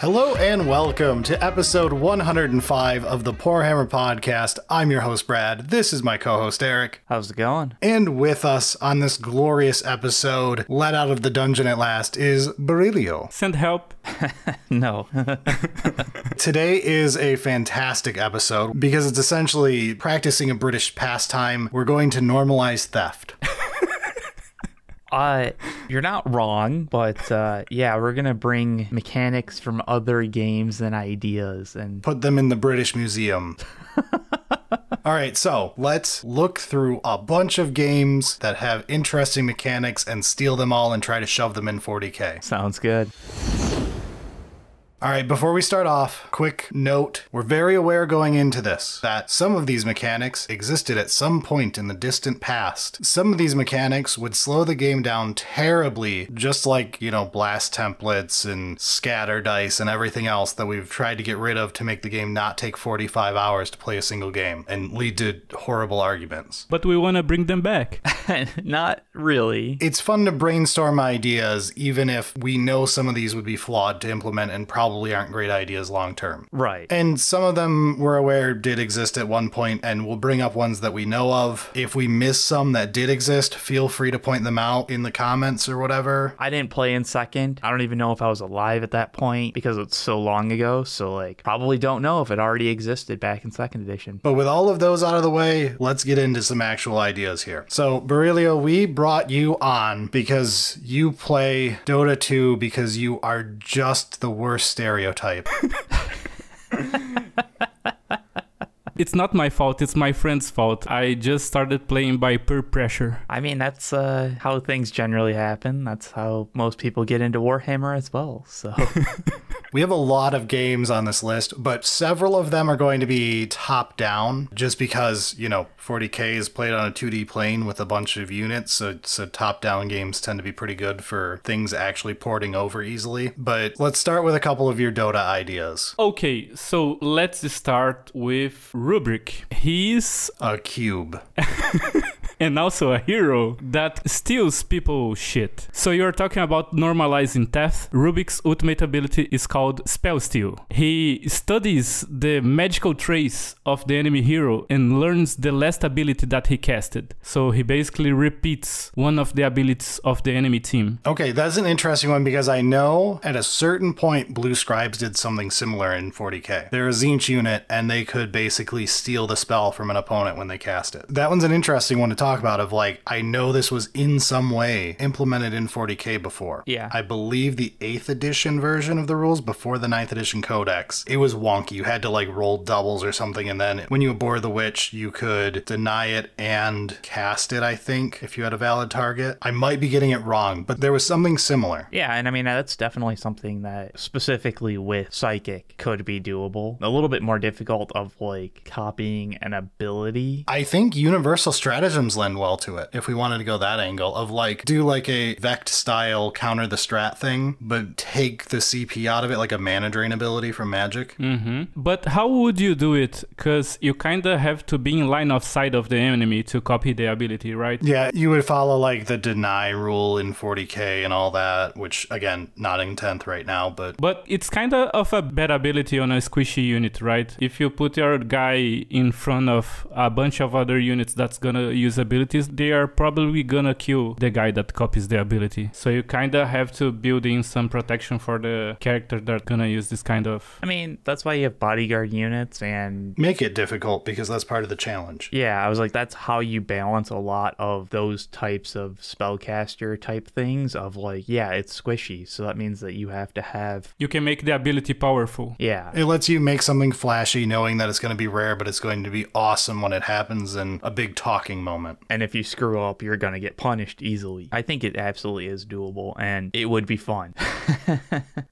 Hello and welcome to episode 105 of the Warhammer podcast. I'm your host, Brad. This is my co-host, Eric. How's it going? And with us on this glorious episode, let out of the dungeon at last, is Berilio. Send help. No. Today is a fantastic episode because it's essentially practicing a British pastime. We're going to normalize theft. You're not wrong, but yeah, we're gonna bring mechanics from other games and ideas and put them in the British Museum. All right, so let's look through a bunch of games that have interesting mechanics and steal them all and try to shove them in 40K. Sounds good. All right, before we start off, quick note. We're very aware going into this that some of these mechanics existed at some point in the distant past. Some of these mechanics would slow the game down terribly, just like, blast templates and scatter dice and everything else that we've tried to get rid of to make the game not take 45 hours to play a single game and lead to horrible arguments. But we want to bring them back. Not really. It's fun to brainstorm ideas, even if we know some of these would be flawed to implement and probably aren't great ideas long term. Right. And some of them we're aware did exist at one point, and we'll bring up ones that we know of. If we miss some that did exist, feel free to point them out in the comments or whatever. I didn't play in second. I don't even know if I was alive at that point because it's so long ago. So probably don't know if it already existed back in second edition. But with all of those out of the way, let's get into some actual ideas here. So Berilio, we brought you on because you play Dota 2 because you are just the worst stereotype. It's not my fault, it's my friend's fault. I just started playing by peer pressure. I mean, that's how things generally happen. That's how most people get into Warhammer as well, so... We have a lot of games on this list, but several of them are going to be top-down, just because, 40K is played on a 2D plane with a bunch of units, so top-down games tend to be pretty good for things actually porting over easily. But let's start with a couple of your Dota ideas. Okay, so let's start with Rubric. He's a cube. And also a hero that steals people's shit. So you're talking about normalizing theft. Rubik's ultimate ability is called Spell Steal. He studies the magical trace of the enemy hero and learns the last ability that he casted. So he basically repeats one of the abilities of the enemy team. Okay, that's an interesting one because I know at a certain point Blue Scribes did something similar in 40K. They're a Tzeentch unit and they could basically steal the spell from an opponent when they cast it. That one's an interesting one to talk about of I know this was in some way implemented in 40K before. Yeah. I believe the 8th edition version of the rules before the 9th edition codex, it was wonky. You had to roll doubles or something, and then when you abhor the witch, you could deny it and cast it, I think, if you had a valid target. I might be getting it wrong, but there was something similar. Yeah, and I mean, that's definitely something that specifically with Psychic could be doable. A little bit more difficult of copying an ability. I think Universal Stratagems lend well to it if we wanted to go that angle of do a Vect style counter the strat thing, but take the CP out of it like a mana drain ability from Magic. Mm-hmm. But how would you do it? Because you kind of have to be in line of sight of the enemy to copy the ability, right? Yeah, you would follow the deny rule in 40K and all that, which again, not in 10th right now, but it's kind of a bad ability on a squishy unit, right? If you put your guy in front of a bunch of other units that's gonna use abilities, they are probably gonna kill the guy that copies the ability. So you kind of have to build in some protection for the character that's gonna use this kind of... I mean, that's why you have bodyguard units and... Make it difficult because that's part of the challenge. Yeah, I was that's how you balance a lot of those types of spellcaster type things of yeah, it's squishy. So that means that you have to have... You can make the ability powerful. Yeah. It lets you make something flashy knowing that it's going to be rare, but it's going to be awesome when it happens and a big talking moment. And if you screw up, you're going to get punished easily. I think it absolutely is doable and it would be fun.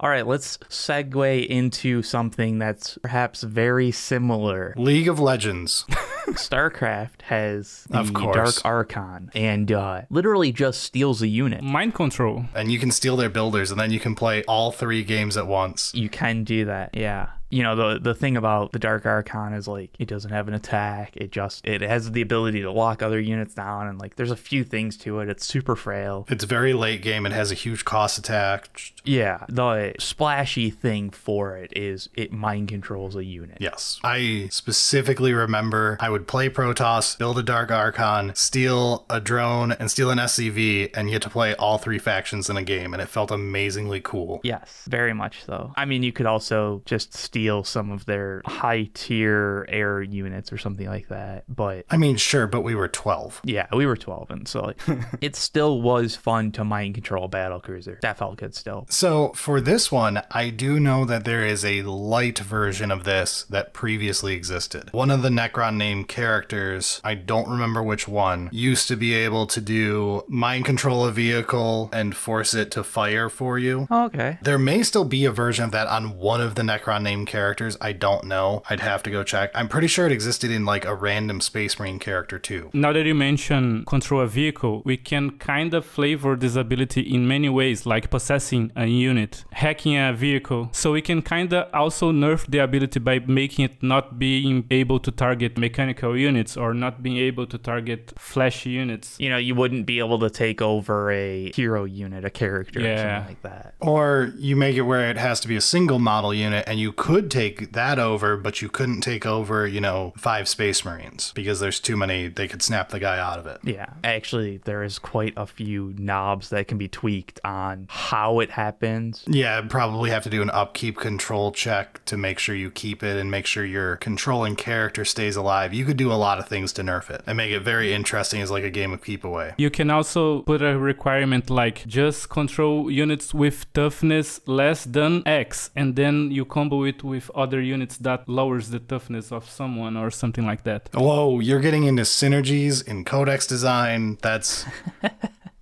All right, let's segue into something that's perhaps very similar. League of Legends. StarCraft has the Of course. Dark Archon and literally just steals a unit. Mind control. And you can steal their builders and then you can play all 3 games at once. You can do that, yeah. You know, the thing about the Dark Archon is like it doesn't have an attack. It has the ability to lock other units down, and like there's a few things to it. It's super frail. It's very late game. It has a huge cost attached. Yeah, the splashy thing for it is it mind controls a unit. Yes. I specifically remember I would play Protoss, build a Dark Archon, steal a drone, and steal an SCV, and you get to play all 3 factions in a game, and it felt amazingly cool. Yes, very much so. I mean, you could also just steal some of their high tier air units or something like that, but... I mean, sure, but we were 12. Yeah, we were 12, and so like, it still was fun to mind control a battlecruiser. That felt good still. So for this one, I do know that there is a light version of this that previously existed. One of the Necron named characters, I don't remember which one, used to be able to do mind control a vehicle and force it to fire for you. Oh, okay. There may still be a version of that on one of the Necron named characters. I don't know. I'd have to go check. I'm pretty sure it existed in like a random Space Marine character too. Now that you mention control a vehicle, we can kind of flavor this ability in many ways, like possessing a unit, hacking a vehicle. So we can kind of also nerf the ability by making it not being able to target mechanical units or not being able to target flashy units. You know, you wouldn't be able to take over a hero unit, a character, or something like that. Or you make it where it has to be a single model unit, and you could take that over, but you couldn't take over, you know, 5 Space Marines because there's too many. They could snap the guy out of it. Yeah, actually, there is quite a few knobs that can be tweaked on how it happens. Yeah, probably have to do an upkeep control check to make sure you keep it and make sure your controlling character stays alive. You could do a lot of things to nerf it and make it very interesting as like a game of keep away. You can also put a requirement like just control units with toughness less than X, and then you combo it with other units that lowers the toughness of someone or something like that. Whoa, you're getting into synergies in codex design. That's...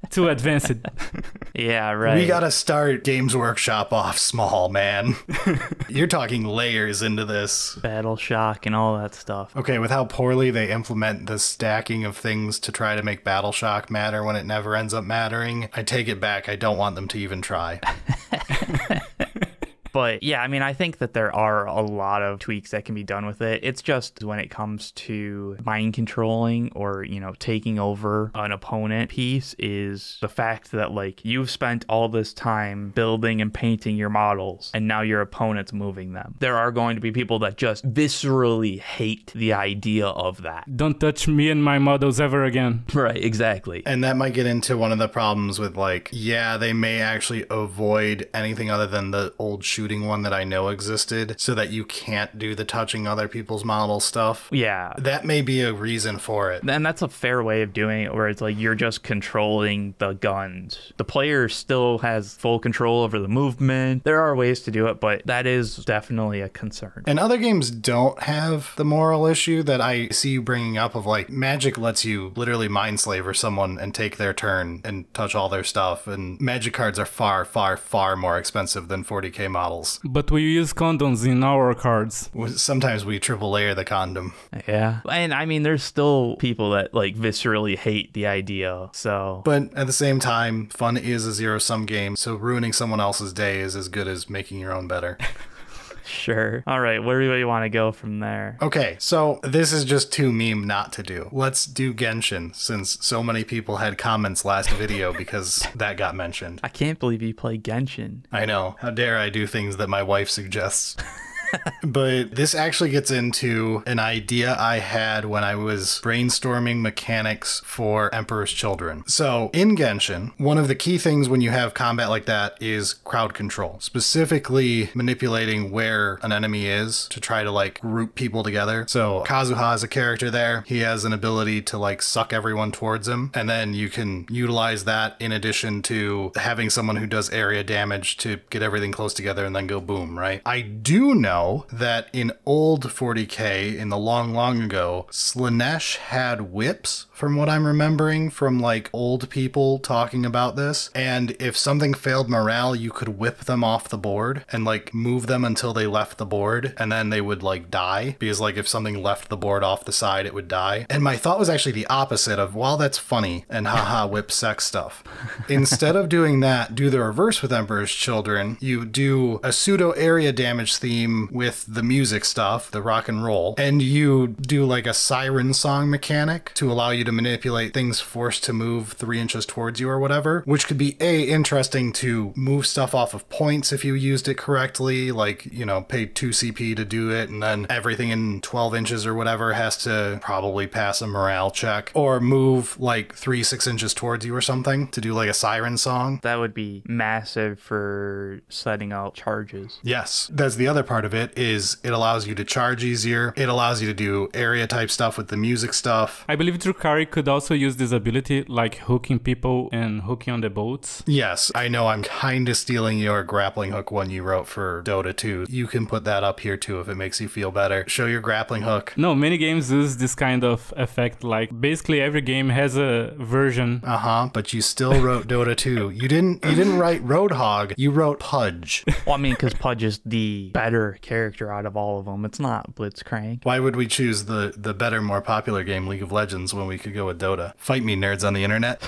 Too advanced. Yeah, right. We gotta start Games Workshop off small, man. You're talking layers into this. Battle shock and all that stuff. Okay, with how poorly they implement the stacking of things to try to make Battle Shock matter when it never ends up mattering, I take it back. I don't want them to even try. But yeah, I mean, I think that there are a lot of tweaks that can be done with it. It's just when it comes to mind controlling or, you know, taking over an opponent piece is the fact that like you've spent all this time building and painting your models and now your opponent's moving them. There are going to be people that just viscerally hate the idea of that. Don't touch me and my models ever again. Right, exactly. And that might get into one of the problems with like, yeah, they may actually avoid anything other than the old shooting one that I know existed so that you can't do the touching other people's model stuff. Yeah. That may be a reason for it. And that's a fair way of doing it where it's like you're just controlling the guns. The player still has full control over the movement. There are ways to do it, but that is definitely a concern. And other games don't have the moral issue that I see you bringing up of like Magic lets you literally mindslaver someone and take their turn and touch all their stuff. And Magic cards are far, far, far more expensive than 40k models. But we use condoms in our cards. Sometimes we triple layer the condom. Yeah. And I mean, there's still people that like viscerally hate the idea. So, but at the same time, fun is a zero-sum game. So ruining someone else's day is as good as making your own better. Sure. All right. Where do you want to go from there? Okay, so this is just too meme not to do. Let's do Genshin, since so many people had comments last video because that got mentioned. I can't believe you play Genshin. I know. How dare I do things that my wife suggests. But this actually gets into an idea I had when I was brainstorming mechanics for Emperor's Children. So in Genshin, one of the key things when you have combat like that is crowd control, specifically manipulating where an enemy is to try to like group people together. So Kazuha is a character there. He has an ability to like suck everyone towards him. And then you can utilize that in addition to having someone who does area damage to get everything close together and then go boom, right? I do know that in old 40k, in the long ago, Slaanesh had whips, from what I'm remembering from like old people talking about this. And if something failed morale, you could whip them off the board and like move them until they left the board, and then they would like die, because like if something left the board off the side, it would die. And my thought was actually the opposite of, well, that's funny and haha whip sex stuff. Instead of doing that, do the reverse with Emperor's Children. You do a pseudo area damage theme them with the music stuff, the rock and roll, and you do like a siren song mechanic to allow you to manipulate things forced to move 3 inches towards you or whatever, which could be interesting to move stuff off of points if you used it correctly, like, you know, pay 2 CP to do it, and then everything in 12 inches or whatever has to probably pass a morale check, or move like 6 inches towards you or something to do like a siren song. That would be massive for setting out charges. Yes, that's the other part of it, is it allows you to charge easier. It allows you to do area type stuff with the music stuff. I believe Drukhari could also use this ability, like hooking people and hooking on the boats. Yes, I know I'm kind of stealing your grappling hook one you wrote for Dota 2. You can put that up here too if it makes you feel better. Show your grappling hook. No, many games use this kind of effect, like basically every game has a version. But you still wrote Dota 2. You didn't write Roadhog, you wrote Pudge. Well, I mean, because Pudge is the better character out of all of them. It's not Blitzcrank. Why would we choose the better, more popular game, League of Legends, when we could go with Dota? Fight me, nerds on the internet.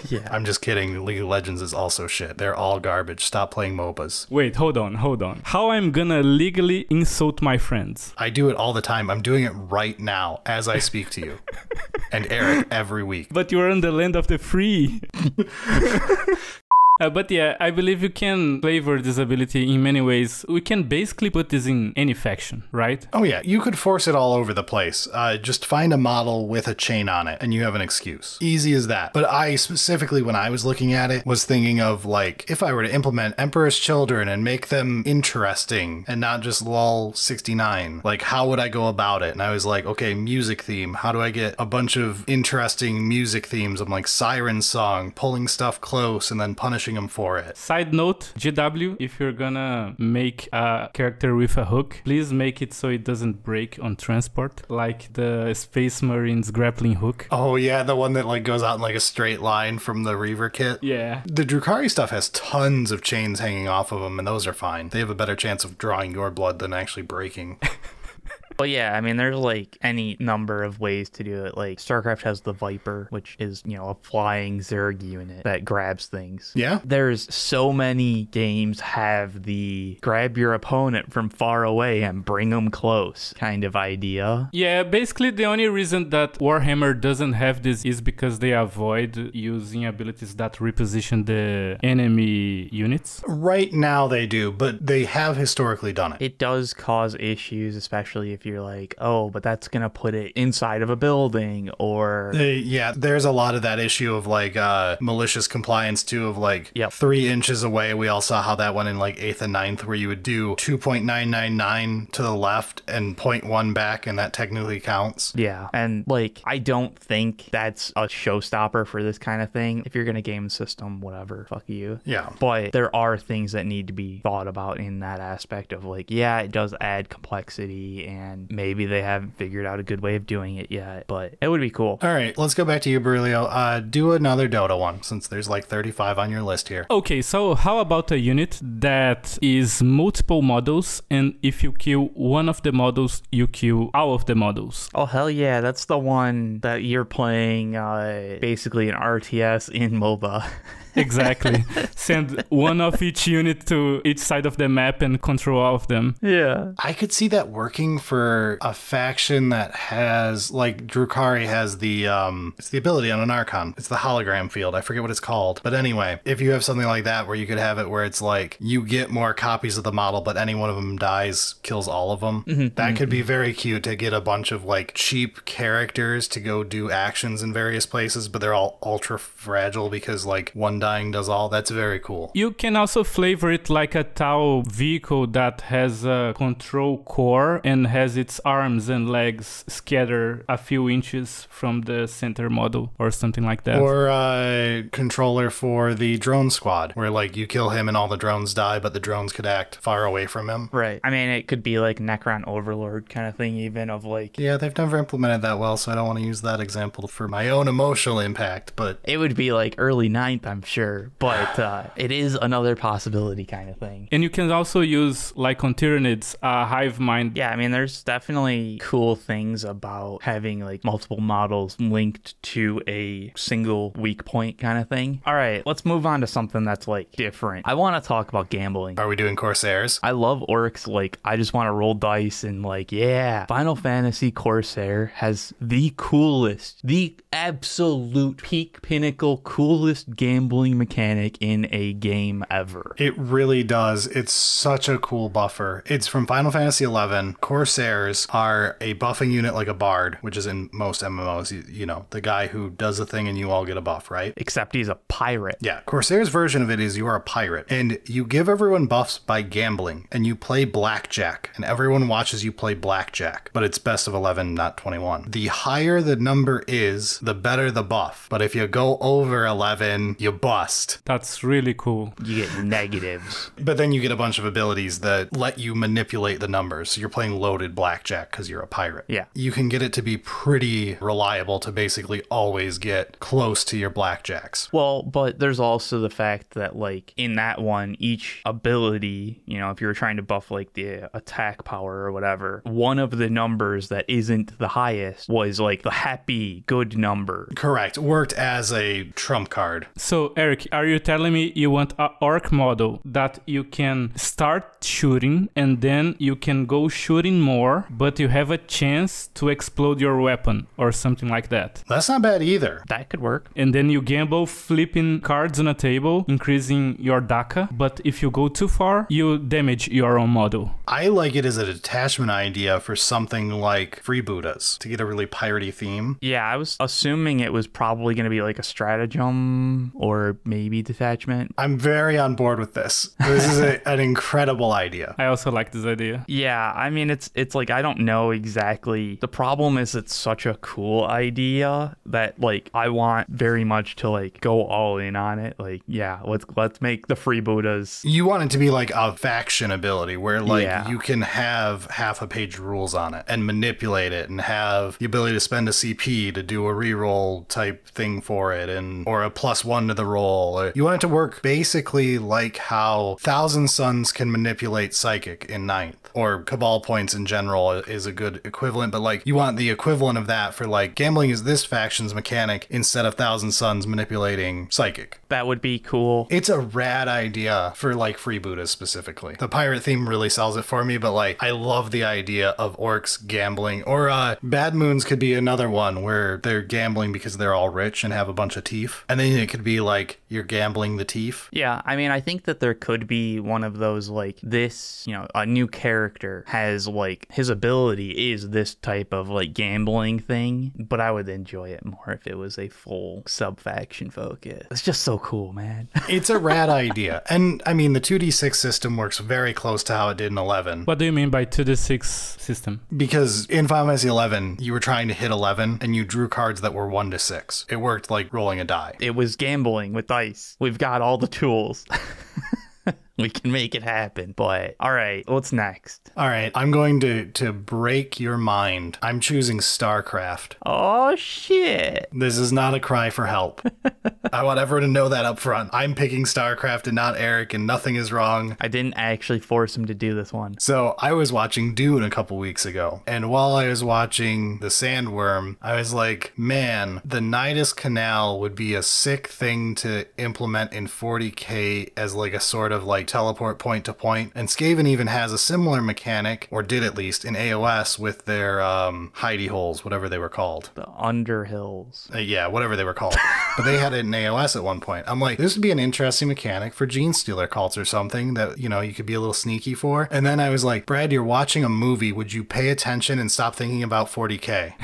Yeah. I'm just kidding. League of Legends is also shit. They're all garbage. Stop playing MOBAs. Wait, hold on. How I'm gonna legally insult my friends? I do it all the time. I'm doing it right now as I speak to you. And Eric every week. But you're in the land of the free. But yeah, I believe you can flavor this ability in many ways. We can basically put this in any faction, right? Oh yeah, you could force it all over the place. Just find a model with a chain on it and you have an excuse. Easy as that. But I specifically, when I was looking at it, was thinking of like, if I were to implement Emperor's Children and make them interesting and not just LOL 69, like how would I go about it? And I was like, okay, music theme. How do I get a bunch of interesting music themes? I'm like siren song, pulling stuff close and then punishing them for it. Side note, GW, if you're gonna make a character with a hook, please make it so it doesn't break on transport, like the Space Marines grappling hook. Oh yeah, the one that like goes out in like a straight line from the Reaver kit. Yeah. The Drukhari stuff has tons of chains hanging off of them, and those are fine. They have a better chance of drawing your blood than actually breaking. Well, yeah, I mean, there's like any number of ways to do it. Like StarCraft has the Viper, which is, you know, a flying Zerg unit that grabs things. Yeah. There's so many games have the grab your opponent from far away and bring them close kind of idea. Yeah, basically the only reason that Warhammer doesn't have this is because they avoid using abilities that reposition the enemy units. Right now they do, but they have historically done it. It does cause issues, especially if you're like, oh, but that's gonna put it inside of a building, or Yeah, there's a lot of that issue of like malicious compliance too, of like 3 inches away. We all saw how that went in like 8th and 9th, where you would do 2.999 to the left and 0.1 back, and that technically counts. Yeah, and like I don't think that's a showstopper for this kind of thing. If you're gonna game the system, whatever, fuck you. Yeah, but there are things that need to be thought about in that aspect of like, yeah, it does add complexity, and maybe they haven't figured out a good way of doing it yet, but it would be cool. All right, let's go back to you, Berilio. Do another Dota one, since there's like 35 on your list here. Okay, so how about a unit that is multiple models, and if you kill one of the models, you kill all of the models? Oh, hell yeah, that's the one that you're playing basically an RTS in MOBA. Exactly. Send one of each unit to each side of the map and control all of them. Yeah. I could see that working for a faction that has, like, Drukhari has the, it's the ability on an Archon. It's the hologram field. I forget what it's called. But anyway, if you have something like that where you could have it where it's like, you get more copies of the model, but any one of them dies, kills all of them. That could be very cute to get a bunch of, like, cheap characters to go do actions in various places, but they're all ultra fragile because, like, one dying does all. That's very cool. You can also flavor it like a Tau vehicle that has a control core and has its arms and legs scattered a few inches from the center model or something like that. Or a controller for the drone squad where like you kill him and all the drones die, but the drones could act far away from him. Right. I mean, it could be like Necron Overlord kind of thing, even of like... Yeah, they've never implemented that well, so I don't want to use that example for my own emotional impact, but... It would be like early 9th, I'm sure. But it is another possibility kind of thing. And you can also use, like on Tyranids, a hive mind. Yeah, I mean, there's definitely cool things about having like multiple models linked to a single weak point kind of thing. All right, let's move on to something that's like different. I want to talk about gambling. Are we doing Corsairs? I love orcs. Like, I just want to roll dice and like, yeah. Final Fantasy Corsair has the coolest, the absolute peak pinnacle coolest gambling mechanic in a game ever. It really does. It's such a cool buffer. It's from Final Fantasy XI. Corsairs are a buffing unit like a bard, which is in most MMOs, you know, the guy who does a thing and you all get a buff, right? Except he's a pirate. Yeah, Corsair's version of it is you are a pirate, and you give everyone buffs by gambling, and you play blackjack, and everyone watches you play blackjack, but it's best of 11, not 21. The higher the number is, the better the buff, but if you go over 11, you bust. That's really cool. You get negatives. But then you get a bunch of abilities that let you manipulate the numbers, so you're playing loaded blackjack because you're a pirate. Yeah. You can get it to be pretty reliable to basically always get close to your blackjacks. Well, but there's also the fact that, like, in that one, each ability, you know, if you were trying to buff, like, the attack power or whatever, one of the numbers that isn't the highest was, like, the happy, good number. Correct. Worked as a trump card. So, Eric, are you telling me you want an orc model that you can start shooting and then you can go shooting more, but you have a chance to explode your weapon or something like that? That's not bad either. That could work. And then you gamble flipping cards on a table, increasing your DACA, but if you go too far, you damage your own model. I like it as a detachment idea for something like Freebooters to get a really piratey theme. Yeah, I was assuming it was probably going to be like a stratagem or maybe detachment. I'm very on board with this. This is an incredible idea. I also like this idea. Yeah, I mean, it's like, I don't know exactly. The problem is it's such a cool idea that, like, I want very much to, like, go all in on it. Like, yeah, let's make the freebooters. You want it to be like a faction ability where, like, you can have half a page rules on it and manipulate it and have the ability to spend a CP to do a reroll type thing for it, and or a +1 to the roll. You want it to work basically like how Thousand Suns can manipulate Psychic in 9th, or Cabal points in general is a good equivalent, but like you want the equivalent of that for like gambling is this faction's mechanic instead of Thousand Suns manipulating Psychic. That would be cool. It's a rad idea for like freebooters specifically. The pirate theme really sells it for me, but like I love the idea of orcs gambling, or Bad Moons could be another one where they're gambling because they're all rich and have a bunch of teeth, and then it could be like you're gambling the teeth. Yeah, I mean, I think that there could be one of those, like, this, you know, a new character has, like, his ability is this type of, like, gambling thing, but I would enjoy it more if it was a full sub-faction focus. It's just so cool, man. It's a rad idea. And, I mean, the 2d6 system works very close to how it did in 11. What do you mean by 2d6 system? Because in Final Fantasy 11, you were trying to hit 11, and you drew cards that were 1 to 6. It worked like rolling a die. It was gambling with dice. We've got all the tools. We can make it happen. But all right, what's next? All right, I'm going to break your mind. I'm choosing StarCraft. Oh, shit. This is not a cry for help. I want everyone to know that up front. I'm picking StarCraft and not Eric, and nothing is wrong. I didn't actually force him to do this one. So I was watching Dune a couple weeks ago, and while I was watching The Sandworm, I was like, man, the Nidus Canal would be a sick thing to implement in 40k as like a sort of like teleport point to point. And Skaven even has a similar mechanic, or did at least, in AOS with their hidey holes, whatever they were called. The Underhills. Yeah, whatever they were called. But they had it in AOS at one point. I'm like, this would be an interesting mechanic for Gene Stealer cults or something that, you know, you could be a little sneaky for. And then I was like, Brad, you're watching a movie. Would you pay attention and stop thinking about 40k?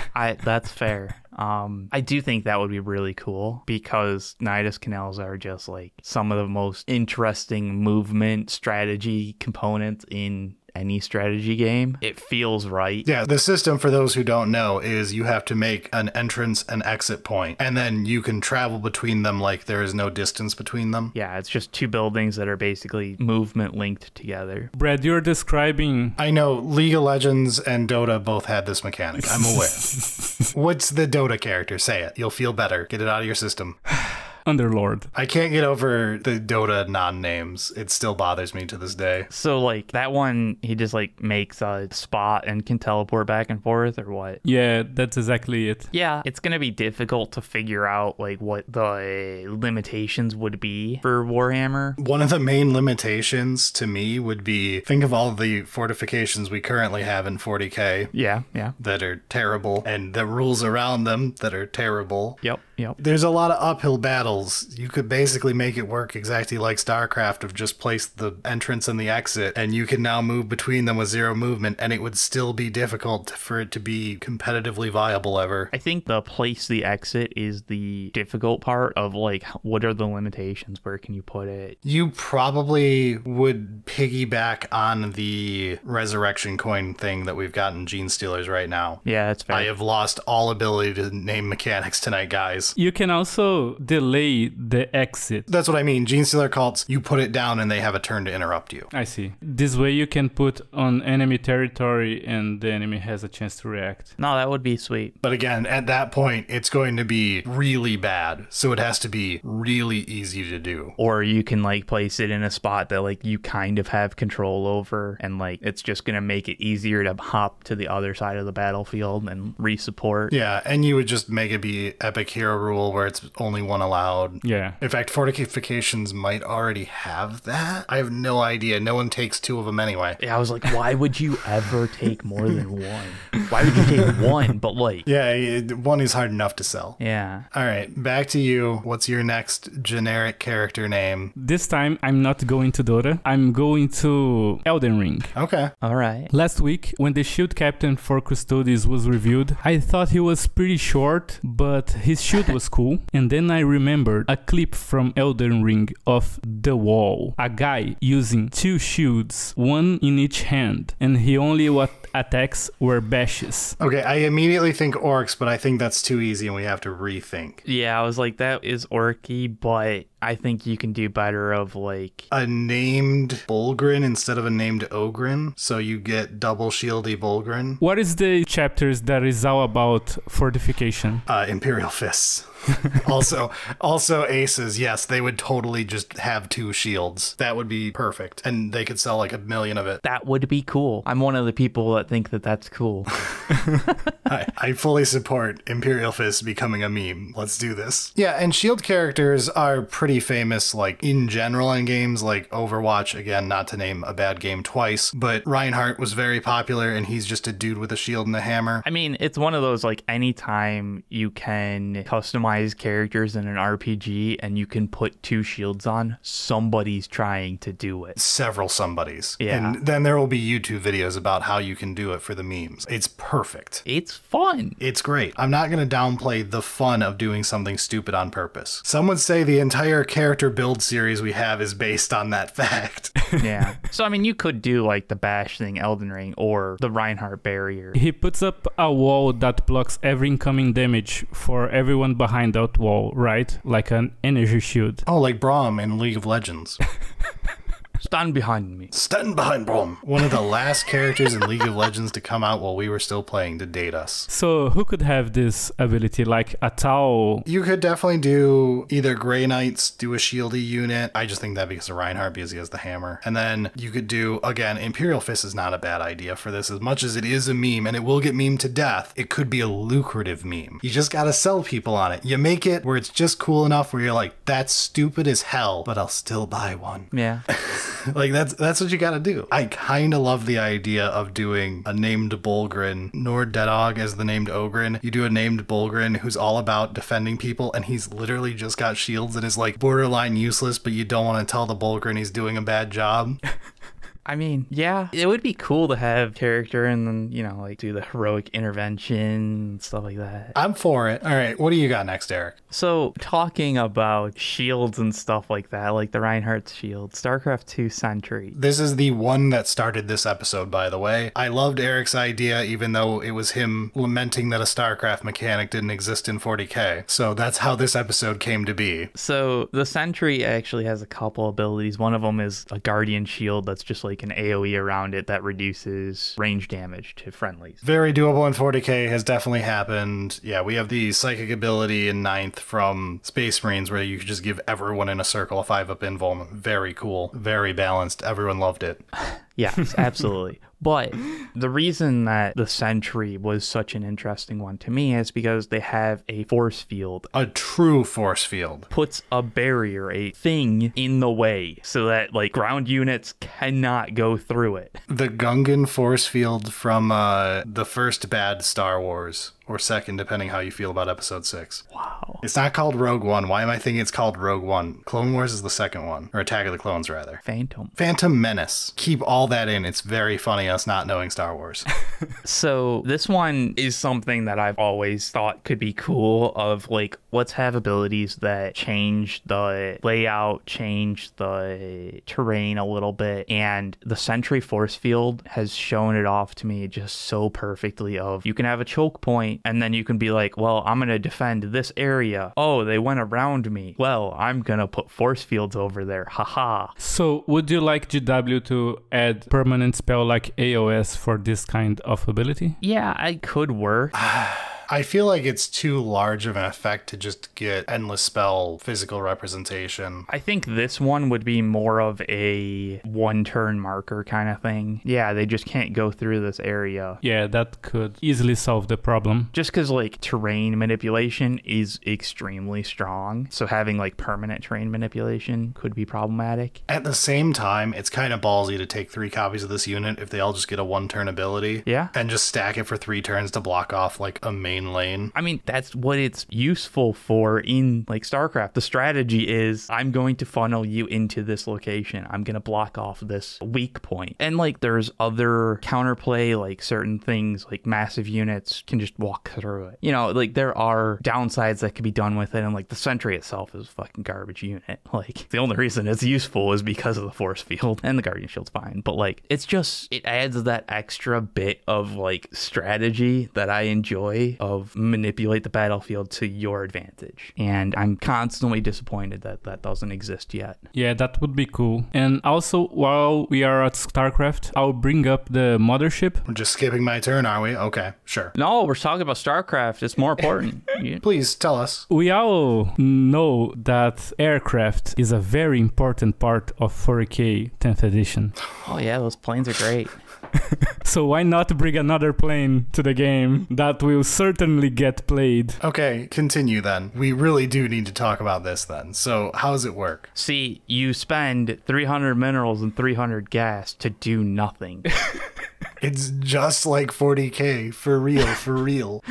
That's fair. I do think that would be really cool because Nidus Canals are just like some of the most interesting movement strategy components in any strategy game. It feels right. Yeah, the system, for those who don't know, is you have to make an entrance and exit point, and then you can travel between them like there is no distance between them. Yeah, it's just two buildings that are basically movement linked together. Brad, you're describing... I know League of Legends and Dota both had this mechanic. I'm aware. What's the Dota character? Say it. You'll feel better. Get it out of your system. Underlord. I can't get over the Dota non-names. It still bothers me to this day. So, like, that one, he just, like, makes a spot and can teleport back and forth, or what? Yeah, that's exactly it. Yeah, it's going to be difficult to figure out, like, what the limitations would be for Warhammer. One of the main limitations to me would be, think of all the fortifications we currently have in 40k. Yeah. That are terrible, and the rules around them that are terrible. Yep. There's a lot of uphill battles. You could basically make it work exactly like StarCraft of just place the entrance and the exit, and you can now move between them with 0 movement, and it would still be difficult for it to be competitively viable ever. I think the place the exit is the difficult part of, like, what are the limitations? Where can you put it? You probably would piggyback on the resurrection coin thing that we've got in Gene Stealers right now. Yeah, that's fair. I have lost all ability to name mechanics tonight, guys. You can also delay the exit. That's what I mean. Gene Stealer cults, you put it down and they have a turn to interrupt you. I see. This way you can put on enemy territory and the enemy has a chance to react. No, that would be sweet. But again, at that point, it's going to be really bad. So it has to be really easy to do. Or you can, like, place it in a spot that, like, you kind of have control over, and, like, it's just going to make it easier to hop to the other side of the battlefield and re-support. Yeah, and you would just make it be Epic Hero rule where it's only one allowed. Yeah. In fact, fortifications might already have that. I have no idea. No one takes 2 of them anyway. Yeah, I was like, why would you ever take more than one? Why would you take one? But, like... Yeah, 1 is hard enough to sell. Yeah. All right, back to you. What's your next generic character name? This time I'm not going to Dota. I'm going to Elden Ring. Okay. All right. Last week, when the shield captain for Custodes was revealed, I thought he was pretty short, but his shield was cool. And then I remembered a clip from Elden Ring of The Wall. A guy using 2 shields, 1 in each hand, and he only attacks were bashes. Okay, I immediately think orcs, but I think that's too easy and we have to rethink. Yeah, I was like, that is orky, but I think you can do better of, like... A named Bulgrin instead of a named Ogrin, so you get double shieldy Bulgrin. What is the chapters that is all about fortification? Imperial Fists. also aces, yes, they would totally just have 2 shields. That would be perfect. And they could sell like 1 million of it. That would be cool. I'm one of the people that think that that's cool. I fully support Imperial Fists becoming a meme. Let's do this. Yeah, and shield characters are pretty famous, like, in general in games like Overwatch. Again, not to name a bad game twice, but Reinhardt was very popular, and he's just a dude with a shield and a hammer. I mean, it's one of those, like, anytime you can customize characters in an RPG and you can put 2 shields on, somebody's trying to do it. Several somebodies. Yeah. And then there will be YouTube videos about how you can do it for the memes. It's perfect. It's fun. It's great. I'm not going to downplay the fun of doing something stupid on purpose. Some would say the entire character build series we have is based on that fact. Yeah. So, I mean, you could do, like, the bash thing, Elden Ring, or the Reinhardt barrier. He puts up a wall that blocks every incoming damage for everyone behind that wall, right? Like an energy shield. Oh, like Braum in League of Legends. Stand behind me. Stand behind Braum. One of the last characters in League of Legends to come out while we were still playing to date us. So who could have this ability? Like a Tau? You could definitely do either Grey Knights, do a shieldy unit. I just think that because of Reinhardt, because he has the hammer. And then you could do, again, Imperial Fist is not a bad idea for this. As much as it is a meme, and it will get memed to death, it could be a lucrative meme. You just gotta sell people on it. You make it where it's just cool enough where you're like, that's stupid as hell, but I'll still buy one. Yeah. Like, that's what you gotta do. I kind of love the idea of doing a named Bulgrin, Nord Dedog as the named Ogrin. You do a named Bulgrin who's all about defending people, and he's literally just got shields and is like borderline useless, but you don't want to tell the Bulgrin he's doing a bad job. I mean, yeah, it would be cool to have character and then, you know, like do the heroic intervention and stuff like that. I'm for it. All right, what do you got next, Eric? So, talking about shields and stuff like that, like the Reinhardt's shield, StarCraft 2 Sentry. This is the one that started this episode, by the way. I loved Eric's idea, even though it was him lamenting that a StarCraft mechanic didn't exist in 40k. So that's how this episode came to be. So, the Sentry actually has a couple abilities. One of them is a Guardian shield that's just like like an AoE around it that reduces range damage to friendlies. Very doable in 40k, has definitely happened. Yeah, we have the psychic ability in 9th from Space Marines where you could just give everyone in a circle a 5-up invuln. Very cool, very balanced. Everyone loved it. Yes, absolutely. But the reason that the Sentry was such an interesting one to me is because they have a force field. A true force field. Puts a barrier, a thing in the way so that like ground units cannot go through it. The Gungan force field from the first bad Star Wars. Or second, depending how you feel about episode 6. Wow. It's not called Rogue One. Why am I thinking it's called Rogue One? Clone Wars is the second one. Or Attack of the Clones, rather. Phantom Menace. Keep all that in. It's very funny us not knowing Star Wars. So this one is something that I've always thought could be cool of like, let's have abilities that change the layout, change the terrain a little bit. And the Sentry force field has shown it off to me just so perfectly of you can have a choke point and then you can be like, well, I'm going to defend this area. Oh, they went around me. Well, I'm going to put force fields over there. Haha. So would you like GW to add permanent spell like AOS for this kind of ability? Yeah, I could work. I feel like it's too large of an effect to just get endless spell physical representation. I think this one would be more of a one-turn marker kind of thing. Yeah, they just can't go through this area. Yeah, that could easily solve the problem. Just because, like, terrain manipulation is extremely strong. So having, like, permanent terrain manipulation could be problematic. At the same time, it's kind of ballsy to take 3 copies of this unit if they all just get a 1-turn ability. Yeah. And just stack it for 3 turns to block off, like, a main lane. I mean, that's what it's useful for in like StarCraft. The strategy is I'm going to funnel you into this location. I'm going to block off this weak point. And like there's other counterplay, like certain things like massive units can just walk through it. You know, like there are downsides that can be done with it. And like the Sentry itself is a fucking garbage unit. Like the only reason it's useful is because of the force field, and the Guardian Shield's fine. But like it's just, it adds that extra bit of like strategy that I enjoy of manipulate the battlefield to your advantage. And I'm constantly disappointed that that doesn't exist yet. Yeah, that would be cool. And also, while we are at StarCraft, I'll bring up the mothership. We're just skipping my turn, are we? Okay, sure. No, we're talking about StarCraft. It's more important. Please tell us. We all know that aircraft is a very important part of 40k 10th edition. Oh yeah, those planes are great. So why not bring another plane to the game that will certainly get played? Okay, continue then. We really do need to talk about this then. So how does it work? See, you spend 300 minerals and 300 gas to do nothing. It's just like 40k, for real, for real.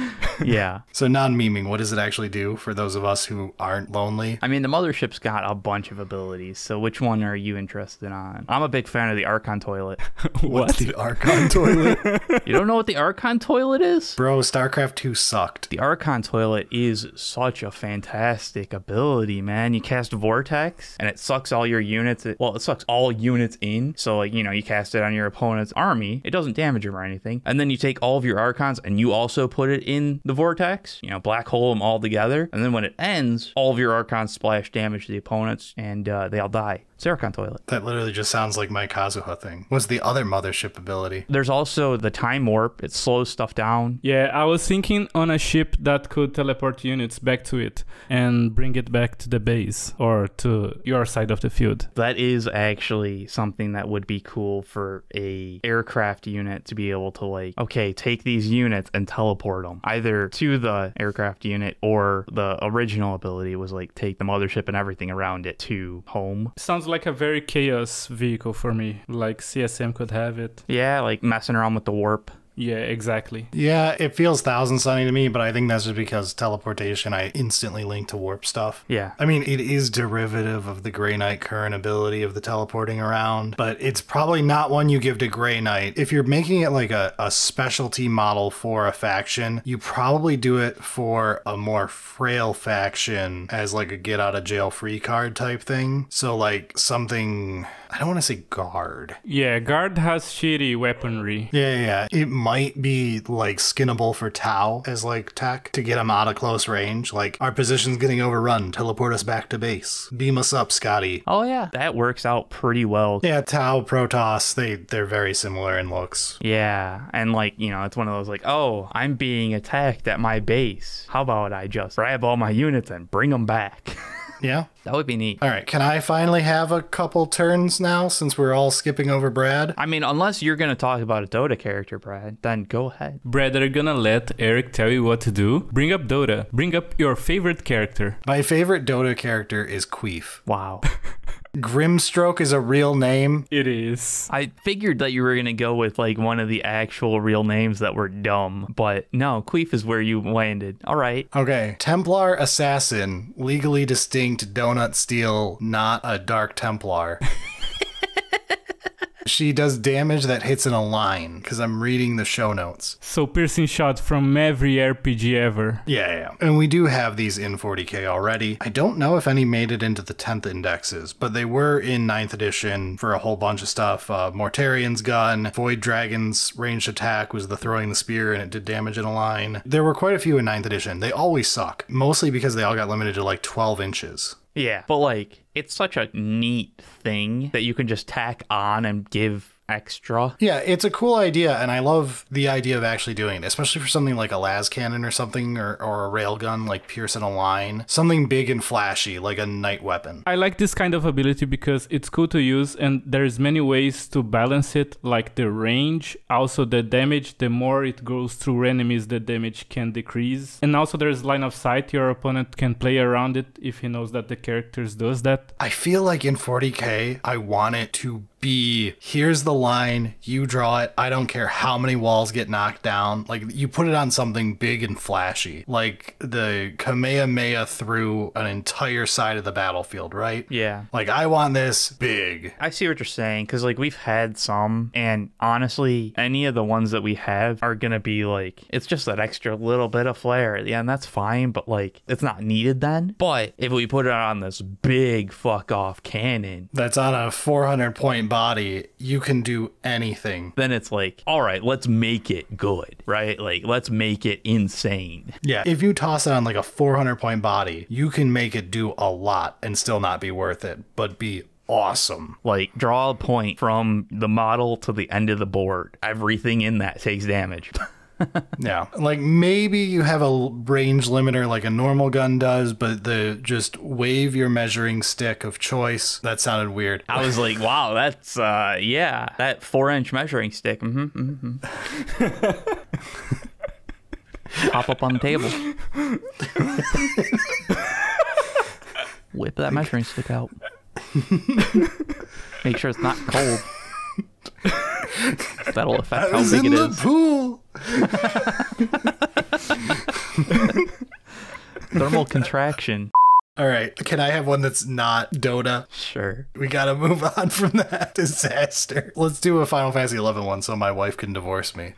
Yeah. So non-memeing, what does it actually do for those of us who aren't lonely? I mean, the mothership's got a bunch of abilities, so which one are you interested on? I'm a big fan of the Archon Toilet. What's the Archon Toilet? You don't know what the Archon Toilet is? Bro, StarCraft 2 sucked. The Archon Toilet is such a fantastic ability, man. You cast Vortex, and it sucks all your units. It sucks all units in. So, like, you know, you cast it on your opponent's army. It doesn't damage them or anything. And then you take all of your Archons, and you also put it in the Vortex. You know, black hole them all together. And then when it ends, all of your Archons splash damage to the opponents, and they all die. It's the Archon Toilet. That literally just sounds like my Kazuha thing. What's the other mothership ability? There's also the Time Warp. It slows stuff down. Yeah, I was thinking on a ship that could teleport units back to it and bring it back to the base or to your side of the field. That is actually something that would be cool for a aircraft unit to be able to like, okay, take these units and teleport them either to the aircraft unit, or the original ability was like take the mothership and everything around it to home. Sounds like a very chaos vehicle for me, like CSM could have it. Yeah, like messing around with the warp. Yeah, exactly. Yeah, it feels Thousand Sunny to me, but I think that's just because teleportation, I instantly link to warp stuff. Yeah. I mean, it is derivative of the Grey Knight current ability of the teleporting around, but it's probably not one you give to Grey Knight. If you're making it like a specialty model for a faction, you probably do it for a more frail faction as like a get out of jail free card type thing. So like something, I don't want to say Guard. Yeah, Guard has shitty weaponry. Yeah. It might be like skinnable for Tau as like tech to get him out of close range. Like, our position's getting overrun. Teleport us back to base. Beam us up, Scotty. Oh yeah, that works out pretty well. Yeah, Tau, Protoss, they're very similar in looks. Yeah, and like, you know, it's one of those like, oh, I'm being attacked at my base. How about I just grab all my units and bring them back? Yeah. That would be neat. All right, can I finally have a couple turns now since we're all skipping over Brad? I mean, unless you're going to talk about a Dota character, Brad, then go ahead. Brad, are you gonna let Eric tell you what to do? Bring up Dota. Bring up your favorite character. My favorite Dota character is Queef. Wow. Grimstroke is a real name. It is. I figured that you were going to go with like one of the actual real names that were dumb, but no, Queef is where you landed. All right. Okay. Templar Assassin, legally distinct Donut Steel, not a Dark Templar. She does damage that hits in a line, because I'm reading the show notes. So piercing shot from every RPG ever. Yeah. And we do have these in 40k already. I don't know if any made it into the 10th indexes, but they were in 9th edition for a whole bunch of stuff. Mortarian's gun, Void Dragon's ranged attack was the throwing the spear and it did damage in a line. There were quite a few in 9th edition. They always suck, mostly because they all got limited to like 12 inches. Yeah, but like, it's such a neat thing that you can just tack on and give extra. Yeah, it's a cool idea, and I love the idea of actually doing it, especially for something like a las cannon or something, or a railgun like pierce in a line. Something big and flashy, like a night weapon. I like this kind of ability because it's cool to use and there's many ways to balance it, like the range, also the damage. The more it goes through enemies, the damage can decrease. And also there's line of sight. Your opponent can play around it if he knows that the characters does that. I feel like in 40k, I want it to be, here's the line, you draw it, I don't care how many walls get knocked down. Like, you put it on something big and flashy, like the Kamehameha through an entire side of the battlefield, right? Yeah. Like, I want this big. I see what you're saying, because like we've had some, and honestly, any of the ones that we have are gonna be like, it's just that extra little bit of flair. Yeah, and that's fine, but like, it's not needed then. But if we put it on this big fuck off cannon That's on a 400 point body, you can do anything. then it's like, all right, let's make it good, right? Like, let's make it insane. Yeah, if you toss it on like a 400 point body, you can make it do a lot and still not be worth it, but be awesome. Like, draw a point from the model to the end of the board. Everything in that takes damage. Yeah, like maybe you have a range limiter like a normal gun does, but the just wave your measuring stick of choice, that sounded weird. I was like, wow, that's, yeah, that 4-inch measuring stick. Pop up on the table. Whip that measuring stick out. Make sure it's not cold. That'll affect how big it is. Pool. Thermal contraction. All right, can I have one that's not Dota? Sure. We gotta move on from that disaster. Let's do a Final Fantasy 11 one so my wife can divorce me.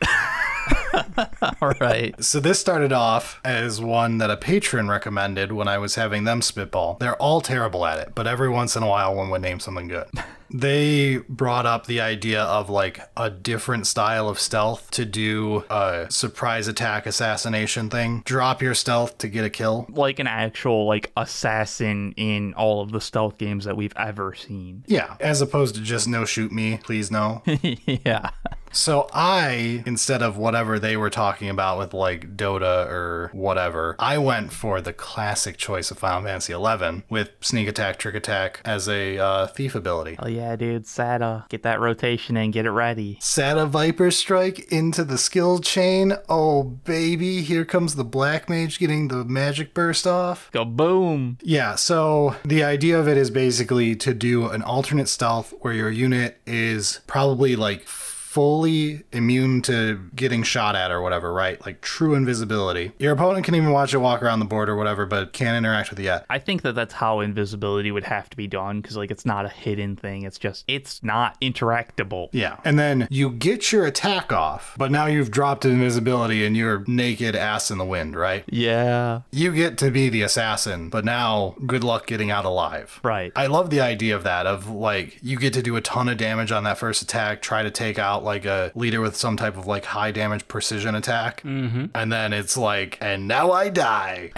All right. So this started off as one that a patron recommended when I was having them spitball. They're all terrible at it, but every once in a while one would name something good. They brought up the idea of like a different style of stealth to do a surprise attack assassination thing. Drop your stealth to get a kill. Like an actual, like, assassin in all of the stealth games that we've ever seen. Yeah, as opposed to just no shoot me, please no. Yeah. So I, instead of whatever they were talking about with like Dota or whatever, I went for the classic choice of Final Fantasy 11 with sneak attack, trick attack as a thief ability. Oh yeah, dude. SATA. Get that rotation in. Get it ready. SATA Viper Strike into the skill chain. Oh baby, here comes the Black Mage getting the magic burst off. Go boom. Yeah, so the idea of it is basically to do an alternate stealth where your unit is probably like fully immune to getting shot at or whatever, right? Like true invisibility. Your opponent can even watch it walk around the board or whatever, but can't interact with it yet. I think that that's how invisibility would have to be done, because like it's not a hidden thing. It's just, it's not interactable. Yeah. And then you get your attack off, but now you've dropped invisibility and you're naked ass in the wind, right? Yeah. You get to be the assassin, but now good luck getting out alive. Right. I love the idea of that, of like you get to do a ton of damage on that first attack, try to take out out like a leader with some type of like high damage precision attack. And then it's like, and now I die.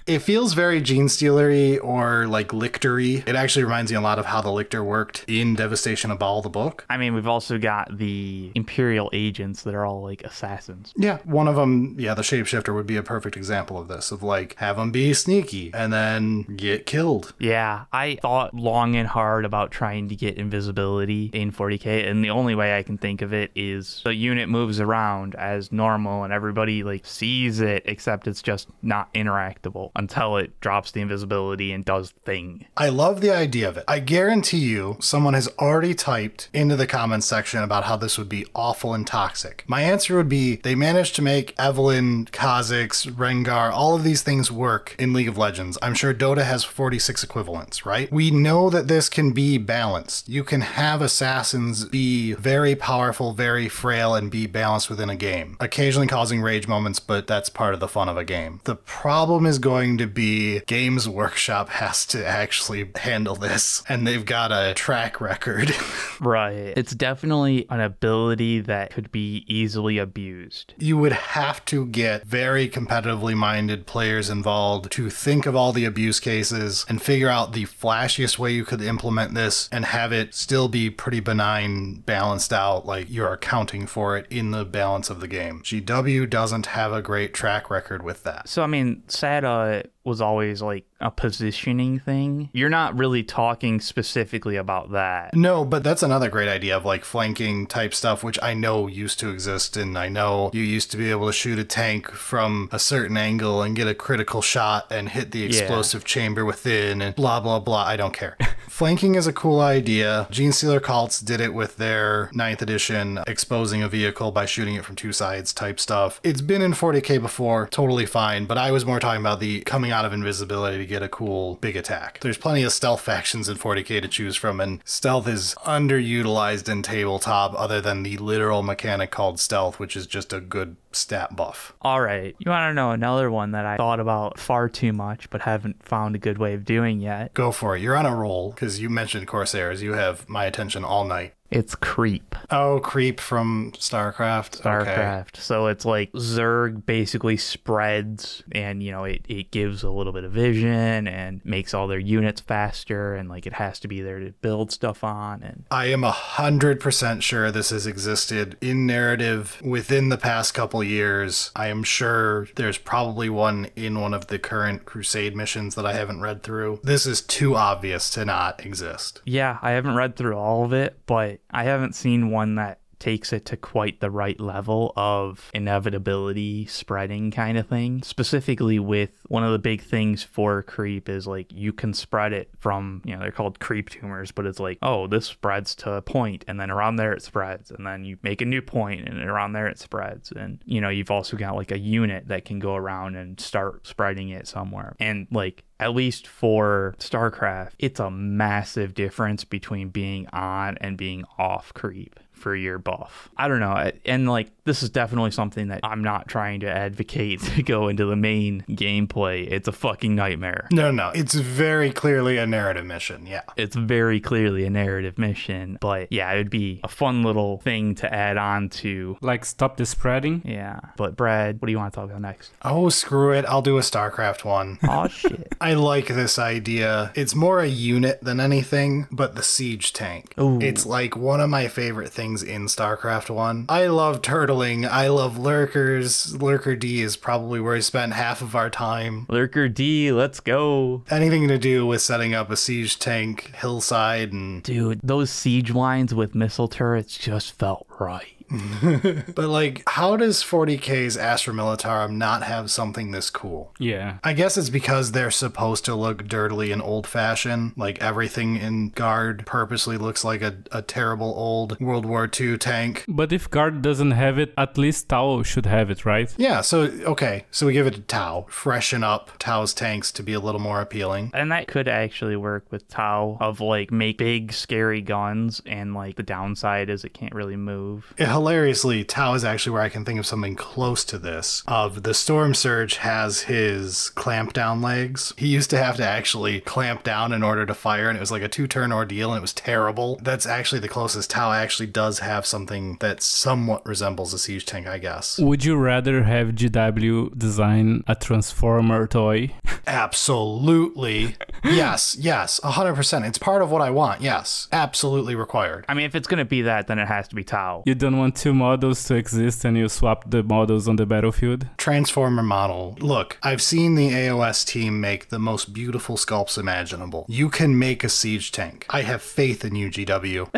It feels very Gene Stealery or like LiQWYD. It actually reminds me a lot of how the LiQWYD worked in Devastation of Baal, the book. I mean, we've also got the Imperial agents that are all like assassins. Yeah, one of them, the shapeshifter would be a perfect example of this, of like, have them be sneaky and then get killed. Yeah, I thought long and hard about trying to get invisibility in 40k, and the only way I can think of it is the unit moves around as normal and everybody like sees it, except it's just not interactable until it drops the invisibility and does thing. I love the idea of it. I guarantee you someone has already typed into the comments section about how this would be awful and toxic. My answer would be they managed to make Evelyn, Kha'Zix, Rengar, all of these things work in League of Legends. I'm sure Dota has 46 equivalents, right? We know that this can be balanced. You can have assassins be very powerful, very frail, and be balanced within a game. Occasionally causing rage moments, but that's part of the fun of a game. The problem is going to be Games Workshop has to actually handle this, and they've got a track record. Right. It's definitely an ability that could be easily abused. You would have to get very competitively minded players involved to think of all the abuse cases and figure out the flashiest way you could implement this and have it still be pretty benign, balanced out, like you're accounting for it in the balance of the game. GW doesn't have a great track record with that. So, I mean, SATA was always like a positioning thing. You're not really talking specifically about that. No, but that's another great idea of like flanking type stuff, which I know used to exist, and I know you used to be able to shoot a tank from a certain angle and get a critical shot and hit the explosive chamber within and blah, blah, blah. I don't care. Flanking is a cool idea. Gene Stealer Cults did it with their 9th edition exposing a vehicle by shooting it from two sides type stuff. It's been in 40k before, totally fine, but I was more talking about the coming out of invisibility to get a cool big attack. There's plenty of stealth factions in 40k to choose from, and stealth is underutilized in tabletop other than the literal mechanic called stealth, which is just a good stat buff. All right. You want to know another one that I thought about far too much but haven't found a good way of doing yet? Go for it. You're on a roll because you mentioned Corsairs. You have my attention all night. It's creep. Oh, creep from StarCraft. StarCraft. Okay. So it's like Zerg basically spreads and, you know, it gives a little bit of vision and makes all their units faster, and like it has to be there to build stuff on. And I am 100% sure this has existed in narrative within the past couple years. I am sure there's probably one in one of the current Crusade missions that I haven't read through. This is too obvious to not exist. Yeah, I haven't read through all of it, but I haven't seen one that takes it to quite the right level of inevitability spreading kind of thing. Specifically with one of the big things for creep is like you can spread it from, you know, they're called creep tumors, but it's like, oh, this spreads to a point and then around there it spreads, and then you make a new point and around there it spreads. And, you know, you've also got like a unit that can go around and start spreading it somewhere. And like, at least for StarCraft, it's a massive difference between being on and being off creep for your buff. I don't know. And like, this is definitely something that I'm not trying to advocate to go into the main gameplay. It's a fucking nightmare. No. It's very clearly a narrative mission. Yeah. It's very clearly a narrative mission. But yeah, it would be a fun little thing to add on to. Like, stop the spreading? Yeah. But Brad, what do you want to talk about next? Oh, screw it. I'll do a StarCraft one. Oh, shit. I like this idea. It's more a unit than anything, but the siege tank. Ooh. It's like one of my favorite things in StarCraft 1. I love turtling. I love lurkers. Lurker D is probably where I spent half of our time. Lurker D, let's go. Anything to do with setting up a siege tank hillside and... Dude, those siege lines with missile turrets just felt right. But like, how does 40k's Astra Militarum not have something this cool? Yeah. I guess it's because they're supposed to look dirtily and old-fashioned. Like, everything in Guard purposely looks like a terrible old World War II tank. But if Guard doesn't have it, at least Tau should have it, right? Yeah, so, okay, so we give it to Tau. Freshen up Tau's tanks to be a little more appealing. And that could actually work with Tau, of like, make big, scary guns, and like, the downside is it can't really move. It Hilariously, Tau is actually where I can think of something close to this. Of the Storm Surge has his clamp down legs. He used to have to actually clamp down in order to fire, and it was like a 2-turn ordeal, and it was terrible. That's actually the closest. Tau actually does have something that somewhat resembles a siege tank, I guess. Would you rather have GW design a Transformer toy? Absolutely. Yes, 100%. It's part of what I want, yes. Absolutely required. I mean, if it's going to be that, then it has to be Tau. You don't want two models to exist and you swap the models on the battlefield? Transformer model. Look, I've seen the AOS team make the most beautiful sculpts imaginable. You can make a siege tank. I have faith in you, GW.